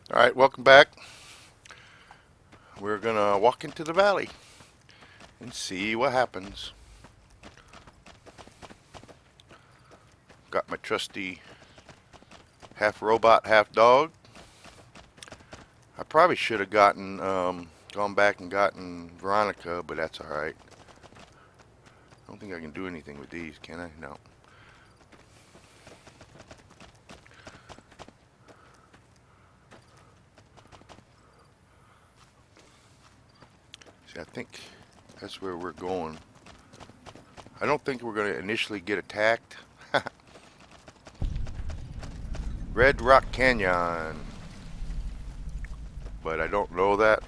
Alright, welcome back. We're gonna walk into the valley and see what happens. Got my trusty half robot, half dog. I probably should have gone back and gotten Veronica, but that's alright. I don't think I can do anything with these, can I? No. See, I think that's where we're going. I don't think we're going to initially get attacked. Red Rock Canyon. But I don't know that.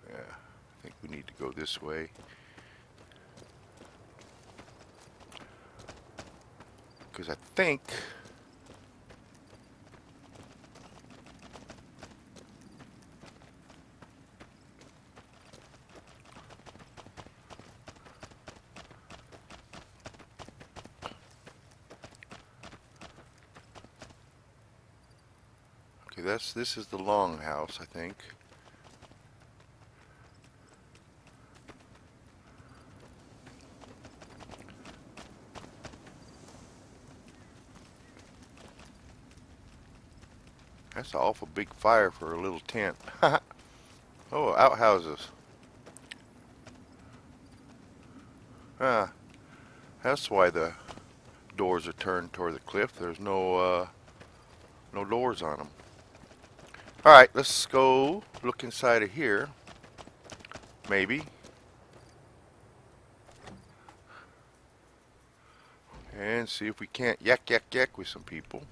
Yeah, I think we need to go this way. Because I think okay, this is the longhouse, I think. That's an awful big fire for a little tent. Oh, outhouses. Ah, that's why the doors are turned toward the cliff. There's no doors on them. All right, let's go look inside of here. Maybe. And see if we can't yak yak yak with some people.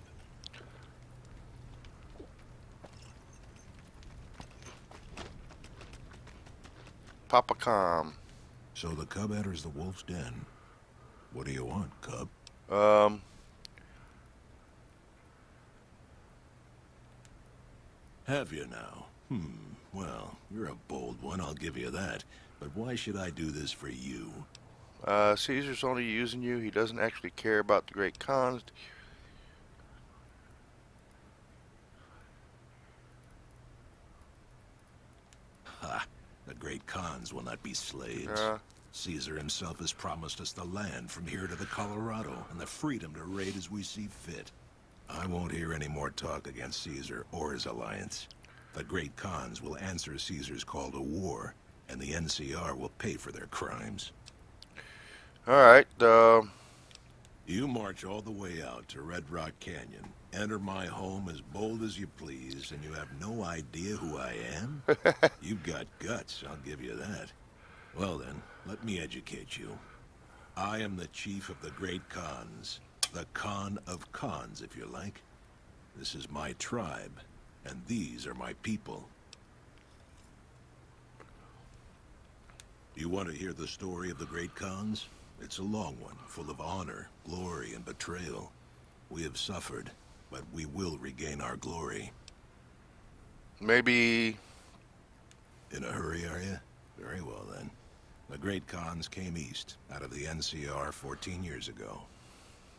Papa Calm. So the cub enters the wolf's den. What do you want, cub? Um, Have you now? Well, you're a bold one, I'll give you that. But why should I do this for you? Caesar's only using you. He doesn't actually care about the great Khans. Ha! The great Khans will not be slaves. Uh, Caesar himself has promised us the land from here to the Colorado, and the freedom to raid as we see fit. I won't hear any more talk against Caesar or his alliance. The great Khans will answer Caesar's call to war, and the NCR will pay for their crimes. all right. You march all the way out to Red Rock Canyon, enter my home as bold as you please, and you have no idea who I am? You've got guts, I'll give you that. Well then, let me educate you. I am the chief of the great Khans. The Khan of Khans, if you like. This is my tribe, and these are my people. You want to hear the story of the great Khans? It's a long one, full of honor, glory, and betrayal. We have suffered, but we will regain our glory. Maybe. In a hurry, are you? Very well, then. The great Khans came east, out of the NCR 14 years ago.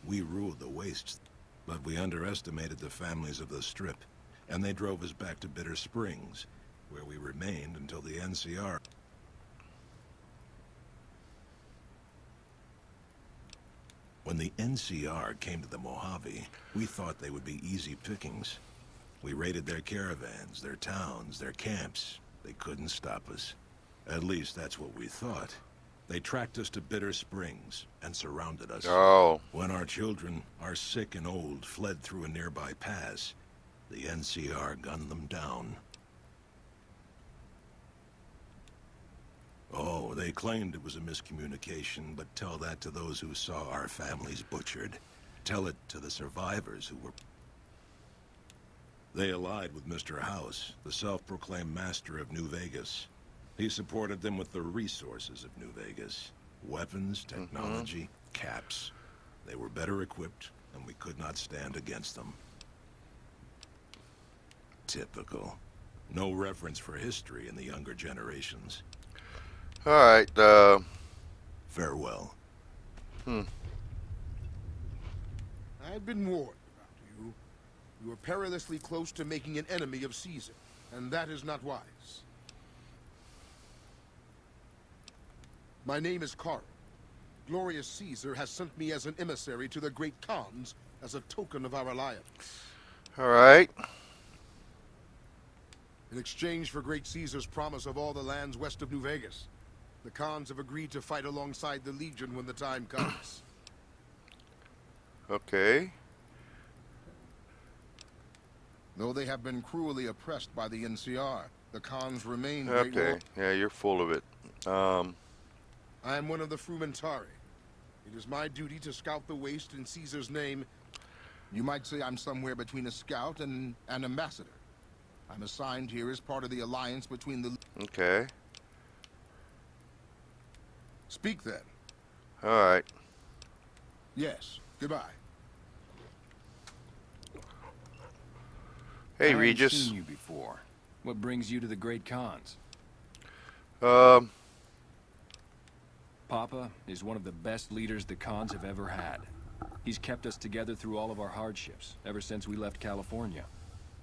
We ruled the wastes, but we underestimated the families of the Strip, and they drove us back to Bitter Springs, where we remained until the NCR... When the NCR came to the Mojave, we thought they would be easy pickings. We raided their caravans, their towns, their camps. They couldn't stop us. At least that's what we thought. They tracked us to Bitter Springs and surrounded us. Oh. When our children, our sick and old, fled through a nearby pass, the NCR gunned them down. Oh, they claimed it was a miscommunication, but tell that to those who saw our families butchered. Tell it to the survivors who were... They allied with Mr. House, the self-proclaimed master of New Vegas. He supported them with the resources of New Vegas. Weapons, technology, caps. They were better equipped, and we could not stand against them. Typical. No reference for history in the younger generations. All right. Farewell. Hmm. I had been warned about you. You were perilously close to making an enemy of Caesar, and that is not wise. My name is Carl. Glorious Caesar has sent me as an emissary to the great Khans as a token of our alliance. All right. In exchange for great Caesar's promise of all the lands west of New Vegas, the Khans have agreed to fight alongside the Legion when the time comes. Okay. Though they have been cruelly oppressed by the NCR, the Khans remain great Okay. warriors. Yeah, you're full of it. I am one of the Frumentari. It is my duty to scout the waste in Caesar's name. You might say I'm somewhere between a scout and an ambassador. I'm assigned here as part of the alliance between the... Okay. Speak then. All right. Yes. Goodbye. Hey, I've Regis. seen you before. What brings you to the Great Khans? Papa is one of the best leaders the Khans have ever had. He's kept us together through all of our hardships, ever since we left California.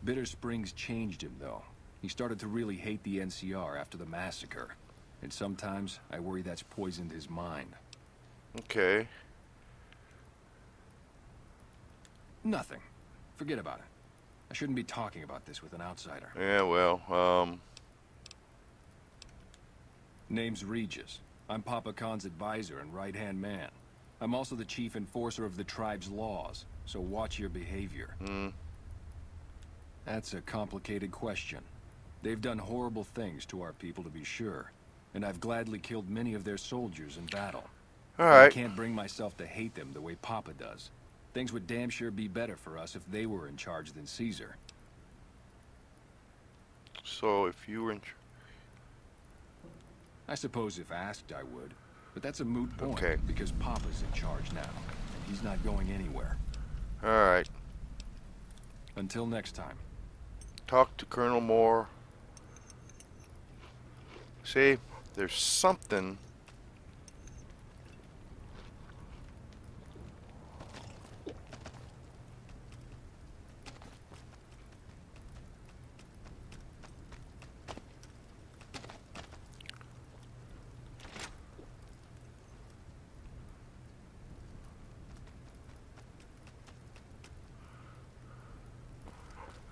Bitter Springs changed him, though. He started to really hate the NCR after the massacre. And sometimes, I worry that's poisoned his mind. Okay. Nothing. Forget about it. I shouldn't be talking about this with an outsider. Yeah, well, Name's Regis. I'm Papa Khan's advisor and right-hand man. I'm also the chief enforcer of the tribe's laws, so watch your behavior. That's a complicated question. They've done horrible things to our people, to be sure, and I've gladly killed many of their soldiers in battle. all But I right. can't bring myself to hate them the way Papa does. Things would damn sure be better for us if they were in charge than Caesar. So if you were in... I suppose if asked, I would. But that's a moot point, Okay. because Papa's in charge now. He's not going anywhere. All right. Until next time. Talk to Colonel Moore. See, there's something...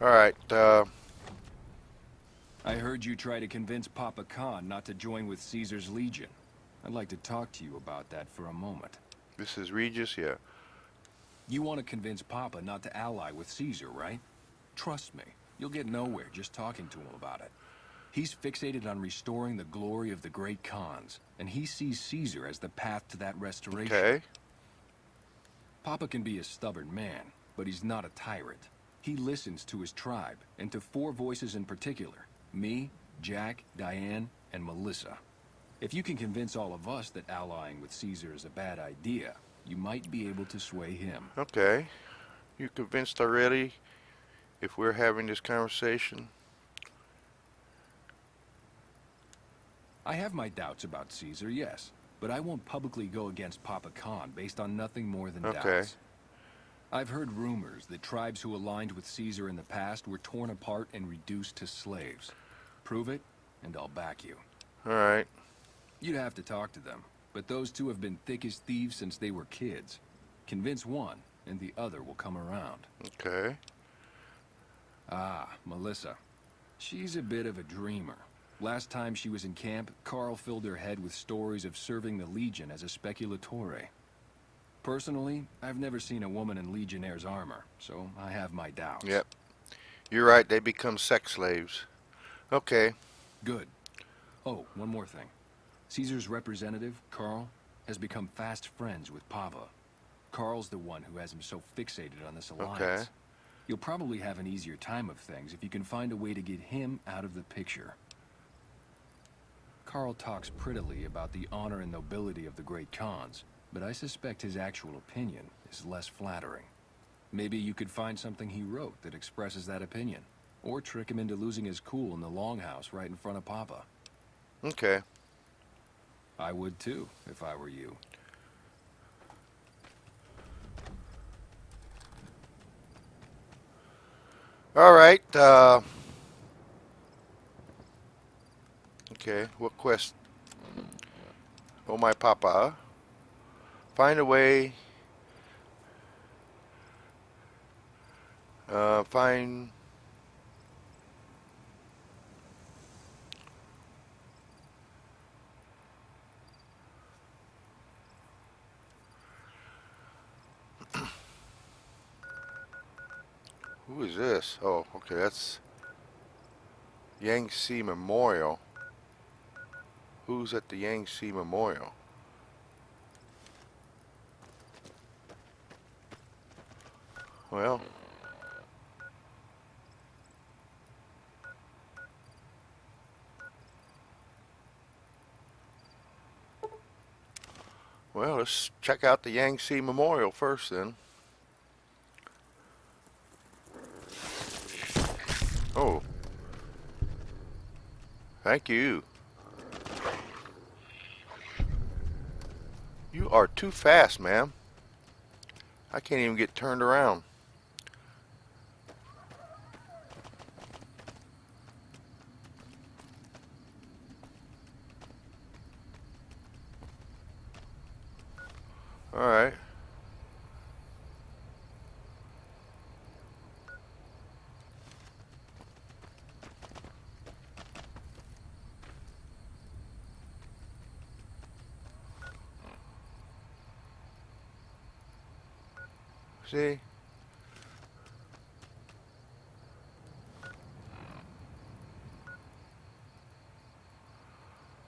All right, I heard you try to convince Papa Khan not to join with Caesar's Legion. I'd like to talk to you about that for a moment. this is Regis, yeah. You want to convince Papa not to ally with Caesar, right? Trust me, you'll get nowhere just talking to him about it. He's fixated on restoring the glory of the great Khans, and he sees Caesar as the path to that restoration. Okay. Papa can be a stubborn man, but he's not a tyrant. He listens to his tribe, and to 4 voices in particular. Me, Jack, Diane, and Melissa. If you can convince all of us that allying with Caesar is a bad idea, you might be able to sway him. Okay. You convinced already if we're having this conversation? I have my doubts about Caesar, yes, but I won't publicly go against Papa Khan based on nothing more than Okay. doubts. I've heard rumors that tribes who aligned with Caesar in the past were torn apart and reduced to slaves. Prove it, and I'll back you. All right. You'd have to talk to them, but those two have been thick as thieves since they were kids. Convince one, and the other will come around. Okay. Ah, Melissa. She's a bit of a dreamer. Last time she was in camp, Carl filled her head with stories of serving the Legion as a speculatore. Personally, I've never seen a woman in Legionnaire's armor, so I have my doubts. Yep. You're right, they become sex slaves. Okay. Good. Oh, one more thing. Caesar's representative, Carl, has become fast friends with Pava. Carl's the one who has him so fixated on this alliance. Okay. You'll probably have an easier time of things if you can find a way to get him out of the picture. Carl talks prettily about the honor and nobility of the great Khans, but I suspect his actual opinion is less flattering. Maybe you could find something he wrote that expresses that opinion, or trick him into losing his cool in the longhouse right in front of Papa. Okay. I would too, if I were you. Alright, okay, what quest? Oh my papa. Find a way. Find. Who is this? Oh, okay, that's Yangtze Memorial. Who's at the Yangtze Memorial? Well, let's check out the Yangtze Memorial first then. Oh. Thank you. You are too fast, ma'am. I can't even get turned around. Alright. See?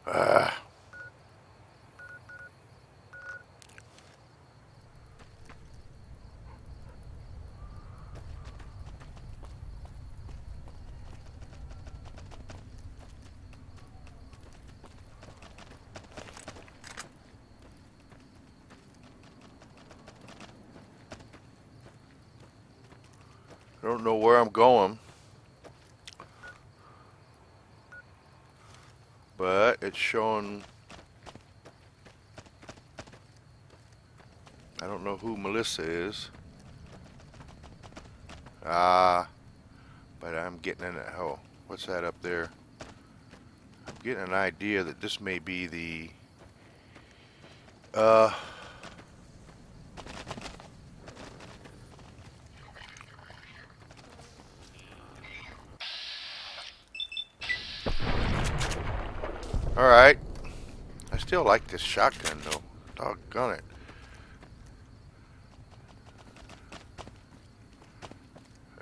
Ah. I don't know where I'm going, but it's showing. I don't know who Melissa is. But I'm getting an, oh, what's that up there? I'm getting an idea that this may be the alright. I still like this shotgun though. Doggone it.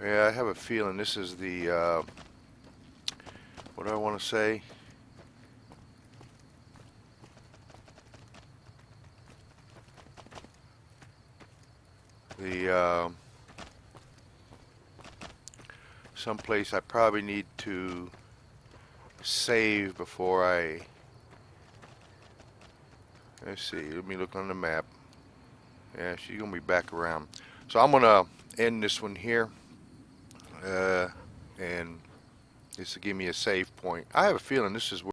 Yeah, I have a feeling this is the, what do I want to say? The, someplace I probably need to save before I, let's see, let me look on the map. Yeah, she's gonna be back around. So I'm gonna end this one here, and this will give me a save point. I have a feeling this is where